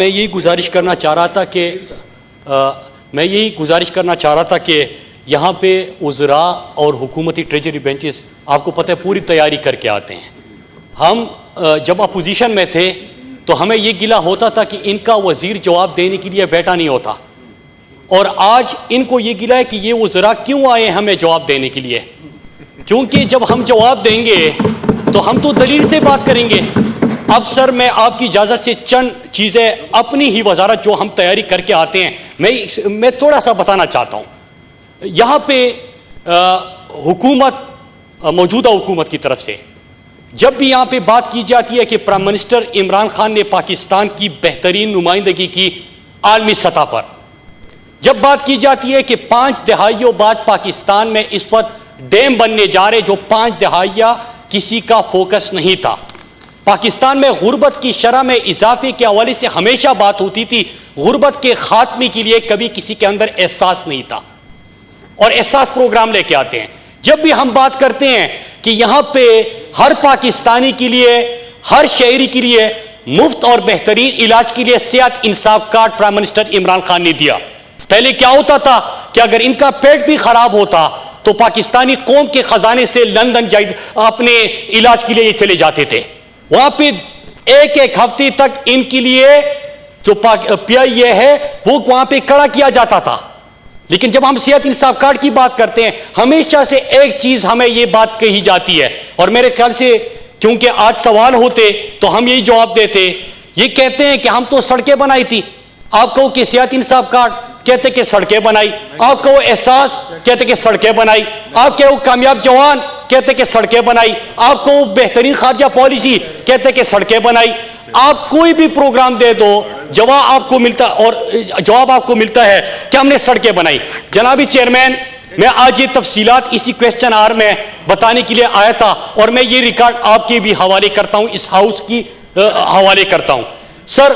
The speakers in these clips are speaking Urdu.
میں یہی گزارش کرنا چاہ رہا تھا کہ یہاں پہ وزراء اور حکومتی ٹریجری بینچز آپ کو پتہ ہے پوری تیاری کر کے آتے ہیں. ہم جب اپوزیشن میں تھے تو ہمیں یہ گلہ ہوتا تھا کہ ان کا وزیر جواب دینے کے لیے بیٹھا نہیں ہوتا، اور آج ان کو یہ گلہ ہے کہ یہ وزراء کیوں آئے ہمیں جواب دینے کے لیے، کیونکہ جب ہم جواب دیں گے تو ہم تو دلیل سے بات کریں گے. اب سر میں آپ کی اجازت سے چند چیزیں اپنی ہی وزارت جو ہم تیاری کر کے آتے ہیں میں تھوڑا سا بتانا چاہتا ہوں. یہاں پہ موجودہ حکومت کی طرف سے جب بھی یہاں پہ بات کی جاتی ہے کہ پرائم منسٹر عمران خان نے پاکستان کی بہترین نمائندگی کی عالمی سطح پر، جب بات کی جاتی ہے کہ 5 دہائیوں بعد پاکستان میں اس وقت ڈیم بننے جا رہے جو 5 دہائیاں کسی کا فوکس نہیں تھا. پاکستان میں غربت کی شرح میں اضافے کے حوالے سے ہمیشہ بات ہوتی تھی، غربت کے خاتمے کے لیے کبھی کسی کے اندر احساس نہیں تھا، اور احساس پروگرام لے کے آتے ہیں. جب بھی ہم بات کرتے ہیں کہ یہاں پہ ہر پاکستانی کے لیے، ہر شہری کے لیے مفت اور بہترین علاج کے لیے صحت انصاف card prime minister Imran Khan نے دیا. پہلے کیا ہوتا تھا کہ اگر ان کا پیٹ بھی خراب ہوتا تو پاکستانی قوم کے خزانے سے لندن اپنے علاج کے لیے یہ چلے جاتے تھے. وہاں پہ ایک ہفتے تک ان کے لیے جو پی آئی اے ہے وہ وہاں پہ کھڑا کیا جاتا تھا. لیکن جب ہم صحت انصاف کارڈ کی بات کرتے ہیں ہمیشہ سے ایک چیز ہمیں یہ بات کہی جاتی ہے، اور میرے خیال سے کیونکہ آج سوال ہوتے تو ہم یہی جواب دیتے. یہ کہتے ہیں کہ ہم تو سڑکیں بنائی تھی. آپ کہو کہ صحت انصاف کارڈ، کہتے کہ سڑکیں بنائی. آپ کہو احساس، کہتے کہ سڑکیں بنائی. آپ کہو کامیاب جوان، کہتے کہ سڑکیں بنائی. آپ کو بہترین خارجہ پالیسی، کہتے کہ سڑکیں بنائی. آپ کوئی بھی پروگرام دے دو جواب آپ کو ملتا ہے کہ ہم نے سڑکیں بنائی. جنابی چیئرمین، میں آج یہ تفصیلات اسی کویسچن آور میں بتانے کے لیے آیا تھا، اور میں یہ ریکارڈ آپ کے بھی حوالے کرتا ہوں، اس ہاؤس کی حوالے کرتا ہوں. سر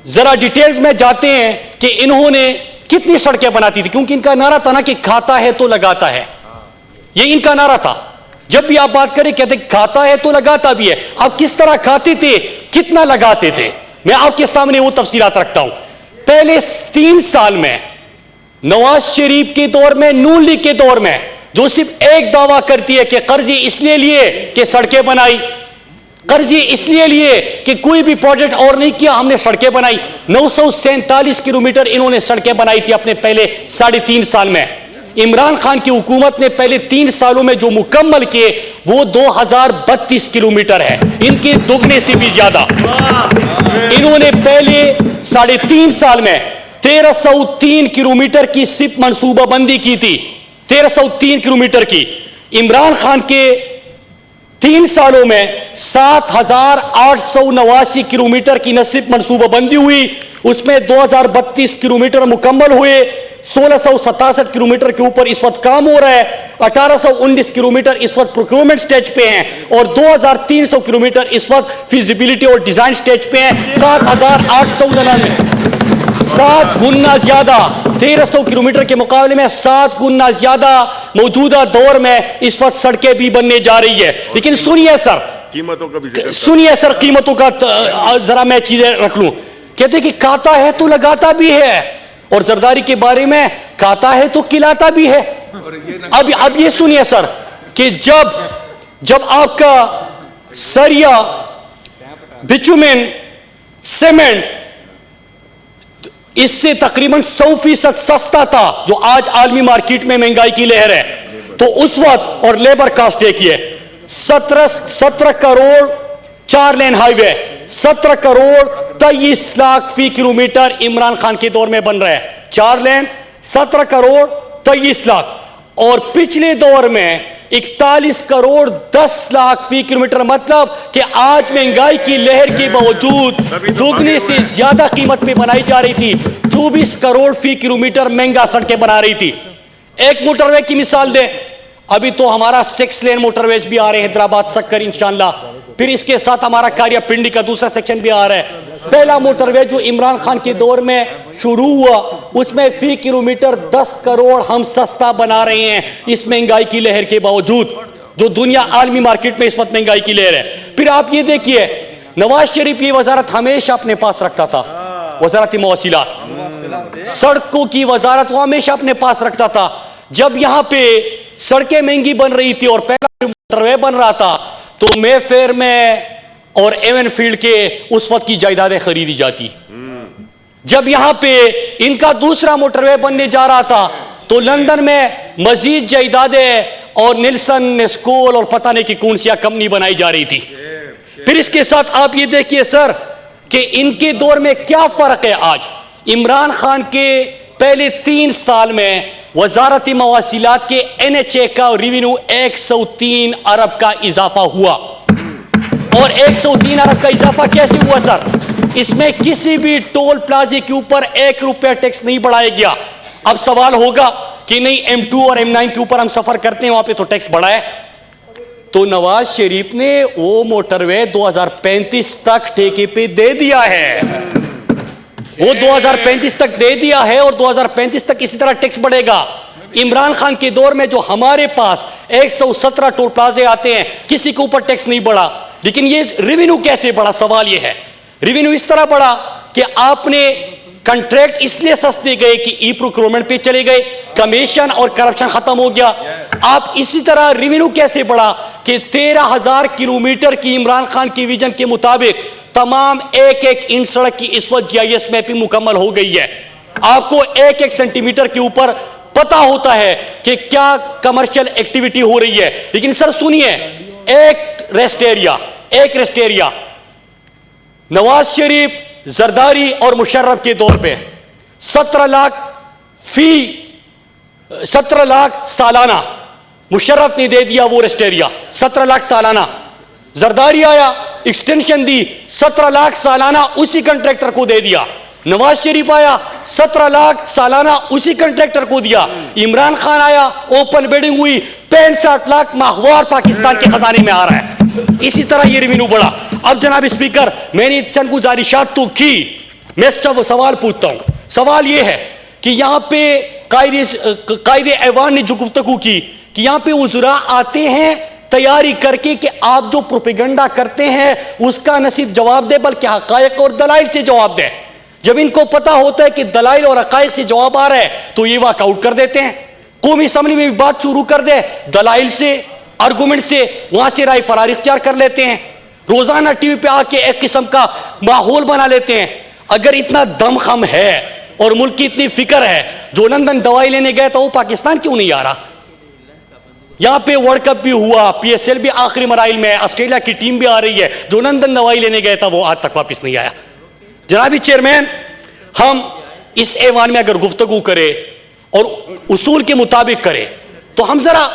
ذرا ڈیٹیلز میں جاتے ہیں کہ انہوں نے کتنی سڑکیں بناتی تھی، کیونکہ ان کا نعرہ تھا نا کہ کھاتا ہے تو لگاتا ہے. یہ ان کا نعرہ تھا. جب بھی آپ بات کریں کہتے کھاتا ہے تو لگاتا بھی ہے. آپ کس طرح کھاتے تھے، کتنا لگاتے تھے، میں آپ کے سامنے وہ تفصیلات رکھتا ہوں. پہلے 3 سال میں نواز شریف کے دور میں، نون لیگ کے دور میں، جو صرف ایک دعویٰ کرتی ہے کہ قرضے اس لیے لیے کہ سڑکیں بنائی، قرضے اس لیے لیے کہ کوئی بھی پروجیکٹ اور نہیں کیا، ہم نے سڑکیں بنائی. 947 کلومیٹر انہوں نے سڑکیں بنائی تھی اپنے پہلے 3.5 سال میں. عمران خان کی حکومت نے پہلے 3 سالوں میں جو مکمل کیے وہ 2032 کلومیٹر ہے، ان کے دگنے سے بھی زیادہ. انہوں نے پہلے 3.5 سال میں 1303 کلومیٹر کی صرف منصوبہ بندی کی تھی، 1303 کلومیٹر کی. عمران خان کے 3 سالوں میں 7889 کلومیٹر کی نصف منصوبہ بندی ہوئی، اس میں 2032 کلومیٹر مکمل ہوئے. 1667 کلومیٹر کے اوپر اس وقت کام ہو رہا ہے. 1819 کلومیٹر اس وقت پروکیورمنٹ سٹیج پہ ہیں، اور 2300 کلومیٹر اس وقت فیزیبلٹی اور ڈیزائن سٹیج پہ ہیں. 7899، 7 گنا زیادہ، 1300 کلومیٹر کے مقابلے میں 7 گنا زیادہ موجودہ دور میں اس وقت سڑکیں بھی بننے جا رہی ہے. لیکن سنیے سر، قیمتوں کا ذرا میں چیزیں رکھ لوں. کہتے کہ کھاتا ہے تو لگاتا بھی ہے، اور زرداری کے بارے میں کھاتا ہے تو کھلاتا بھی ہے. اب یہ سنیے سر کہ جب آپ کا سریا، بچومن، سیمنٹ اس سے تقریباً 100% سستا تھا جو آج عالمی مارکیٹ میں مہنگائی کی لہر ہے، تو اس وقت، اور لیبر کاسٹ دیکھیے 17 کروڑ 4 لین ہائی وے، 17 کروڑ 23 لاکھ فی کلومیٹر عمران خان کے دور میں بن رہا ہے. 4 لین 17 کروڑ 23 لاکھ، اور پچھلے دور میں 41 کروڑ 10 لاکھ فی کلومیٹر. مطلب کہ آج مہنگائی کی لہر کے باوجود دوگنے سے زیادہ قیمت پہ بنائی جا رہی تھی. 24 کروڑ فی کلومیٹر مہنگا سڑکیں بنا رہی تھی. ایک موٹر وے کی مثال دیں، ابھی تو ہمارا 6 لین موٹر ویز بھی آ رہے ہیں، حیدرآباد سکر انشاءاللہ. پھر اس کے ساتھ ہمارا کاریا پنڈی کا دوسرا سیکشن بھی آ رہا ہے. پہلا موٹر وے جو عمران خان کے دور میں شروع ہوا اس میں فی کلومیٹر 10 کروڑ ہم سستا بنا رہے ہیں اس مہنگائی کی لہر کے باوجود، جو دنیا عالمی مارکیٹ میں اس وقت مہنگائی کی لہر ہے. پھر آپ یہ دیکھیے نواز شریف یہ وزارت ہمیشہ اپنے پاس رکھتا تھا، وزارت مواصلات، سڑکوں کی وزارت وہ ہمیشہ اپنے پاس رکھتا تھا. جب یہاں پہ سڑکیں مہنگی بن رہی تھی اور پہلا موٹر وے بن رہا تھا تو مے فیئر میں اور ایون فیلڈ کے اس وقت کی جائیدادیں خریدی جاتی. جب یہاں پہ ان کا دوسرا موٹر وے بننے جا رہا تھا تو لندن میں مزید جائیدادیں اور نیلسن نیسکول اور پتہ نہیں کہ کون سی کمپنی بنائی جا رہی تھی. پھر اس کے ساتھ آپ یہ دیکھیے سر کہ ان کے دور میں کیا فرق ہے. آج عمران خان کے پہلے 3 سال میں وزارت مواصلات کے NHA کا ریونیو 103 ارب کا اضافہ ہوا. اور 103 ارب کا اضافہ کیسے ہوا سر؟ اس میں کسی بھی ٹول پلازے کے اوپر 1 روپیہ ٹیکس نہیں بڑھایا گیا. اب سوال ہوگا کہ نہیں M2 اور M9 کے اوپر ہم سفر کرتے ہیں وہاں پہ تو ٹیکس بڑھا ہے. تو نواز شریف نے وہ موٹر وے 2035 تک ٹھیکے پہ دے دیا ہے. وہ 2035 تک دے دیا ہے اور 2035 تک اسی طرح ٹیکس بڑھے گا. عمران خان کے دور میں جو ہمارے پاس 117 ٹول پلازے آتے ہیں کسی کے اوپر ٹیکس نہیں بڑھا. لیکن یہ ریونیو کیسے بڑھا؟ سوال یہ ہے. ریونیو اس طرح بڑھا کہ آپ نے کنٹریکٹ اس لیے سستے گئے کہ ای پروکیورمنٹ پہ چلے گئے, کمیشن اور کرپشن ختم ہو گیا. آپ اسی طرح ریونیو کیسے بڑھا کہ 13,000 کلومیٹر کی عمران خان کی ویژن کے مطابق تمام ایک انچ سڑک کی اس وقت GIS میپنگ مکمل ہو گئی ہے. آپ کو ایک سینٹی میٹر کے اوپر پتا ہوتا ہے کہ کیا کمرشل ایکٹیویٹی ہو رہی ہے. لیکن سر سنیے, ایک ریسٹ ایریا نواز شریف, زرداری اور مشرف کے دور پہ 17 لاکھ سالانہ مشرف نے دے دیا وہ ریسٹ ایریا. 17 لاکھ سالانہ. زرداری آیا, ایکسٹینشن دی, 17 لاکھ سالانہ اسی کنٹریکٹر کو دے دیا. نواز شریف آیا, 17 لاکھ سالانہ اسی کنٹریکٹر کو دیا. عمران خان آیا, اوپن بیڈنگ ہوئی, 65 لاکھ ماہوار پاکستان کے خزانے میں آ رہا ہے. اسی طرح یہ ریونیو بڑھا. اب جناب اسپیکر, میں نے چند گزارشات تو کی, میں وہ سوال پوچھتا ہوں. سوال یہ ہے کہ یہاں پہ قائد ایوان نے جو گفتگو کی کہ یہاں پہ وزراء آتے ہیں تیاری کر کے کہ آپ جو پروپیگنڈا کرتے ہیں اس کا نہ صرف جواب دے بلکہ حقائق اور دلائل سے جواب دے. جب ان کو پتا ہوتا ہے کہ دلائل اور حقائق سے جواب آ رہا ہے تو یہ واک آؤٹ کر دیتے ہیں. قومی اسمبلی میں بھی بات شروع کر دے, دلائل سے, آرگومنٹ سے, وہاں سے رائے فرار اختیار کر لیتے ہیں. روزانہ ٹی وی پہ آ کے ایک قسم کا ماحول بنا لیتے ہیں. اگر اتنا دم خم ہے اور ملک کی اتنی فکر ہے, جو لندن دوائی لینے گئے تھا وہ پاکستان کیوں نہیں آ رہا؟ یہاں پہ ورلڈ کپ بھی ہوا, PSL بھی آخری مراحل میں, آسٹریلیا کی ٹیم بھی آ رہی ہے, جو لندن دوائی لینے گئے تھا وہ آج تک واپس نہیں آیا. جنابی چیئرمین, ہم اس ایوان میں اگر گفتگو کرے اور اصول کے مطابق کرے تو ہم ذرا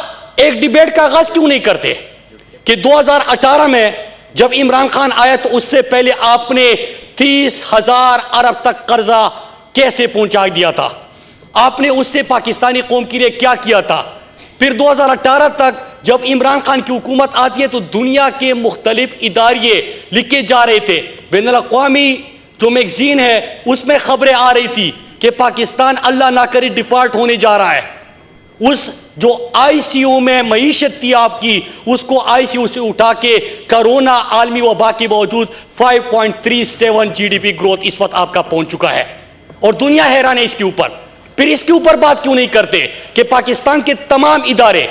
ایک ڈیبیٹ کا آغاز کیوں نہیں کرتے کہ 2018 میں جب عمران خان آیا تو اس سے پہلے آپ نے 30,000 ارب تک قرضہ کیسے پہنچا دیا تھا؟ آپ نے اس سے پاکستانی قوم کے لیے کیا کیا تھا؟ پھر 2018 تک جب عمران خان کی حکومت آتی ہے تو دنیا کے مختلف ادارے لکھے جا رہے تھے. بین الاقوامی جو میگزین ہے اس میں خبریں آ رہی تھی کہ پاکستان اللہ نہ کرے ڈیفالٹ ہونے جا رہا ہے. اس جو ICU میں معیشت تھی آپ کی, اس کو ICU سے اٹھا کے کرونا عالمی وبا کے باوجود 5.37 GDP گروتھ اس وقت آپ کا پہنچ چکا ہے اور دنیا حیران ہے اس کے اوپر. پھر اس کے اوپر بات کیوں نہیں کرتے کہ پاکستان کے تمام ادارے,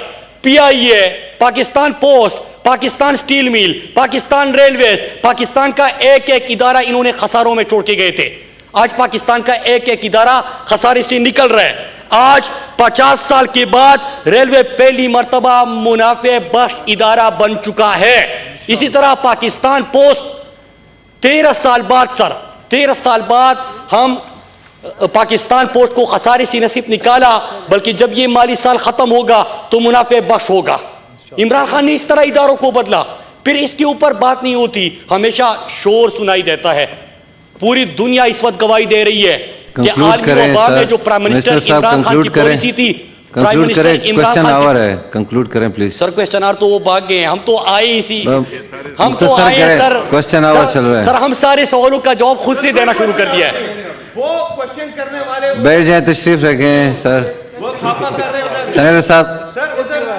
PIA, Pakistan post, Pakistan steel mill, Pakistan railways, Pakistan کا ایک ادارہ انہوں نے خساروں میں چھوڑ کے گئے تھے. آج پاکستان کا ایک ادارہ خسارے سے نکل رہا ہے. آج 50 سال کے بعد ریلوے پہلی مرتبہ منافع بخش ادارہ بن چکا ہے. اسی طرح پاکستان پوسٹ 13 سال بعد ہم پاکستان پوسٹ کو خسارے سے نصیب نکالا, بلکہ جب یہ مالی سال ختم ہوگا تو منافع بخش ہوگا. عمران خان نے اس طرح اداروں کو بدلا. پھر اس کے اوپر بات نہیں ہوتی, ہمیشہ شور سنائی دیتا ہے. پوری دنیا اس وقت گواہی دے رہی ہے کہ عالمی وبا میں جو پرائم منسٹر عمران خان کی پالیسی تھی, پرائم منسٹر عمران خان کی, کنکلوڈ کریں پلیز. سر کوسچن آور تو وہ بھاگ گئے ہیں, ہم تو آئے اسی, ہم تو مختصر آئے ہیں کریں, سر. کوسچن آور چل رہا ہے. سر ہم سارے سوالوں کا جواب خود سے دینا شروع کر دیا ہے. وہ کوشچن کرنے والے بیٹھ جائیں, تشریف رکھیں سر. سنیرا صاحب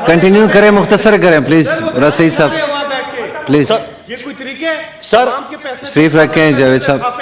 کنٹینیو کریں, مختصر کریں پلیز. مراد سعید صاحب پلیز یہ کوئی طریقے سر تشریف رکھیں. جاوید صاحب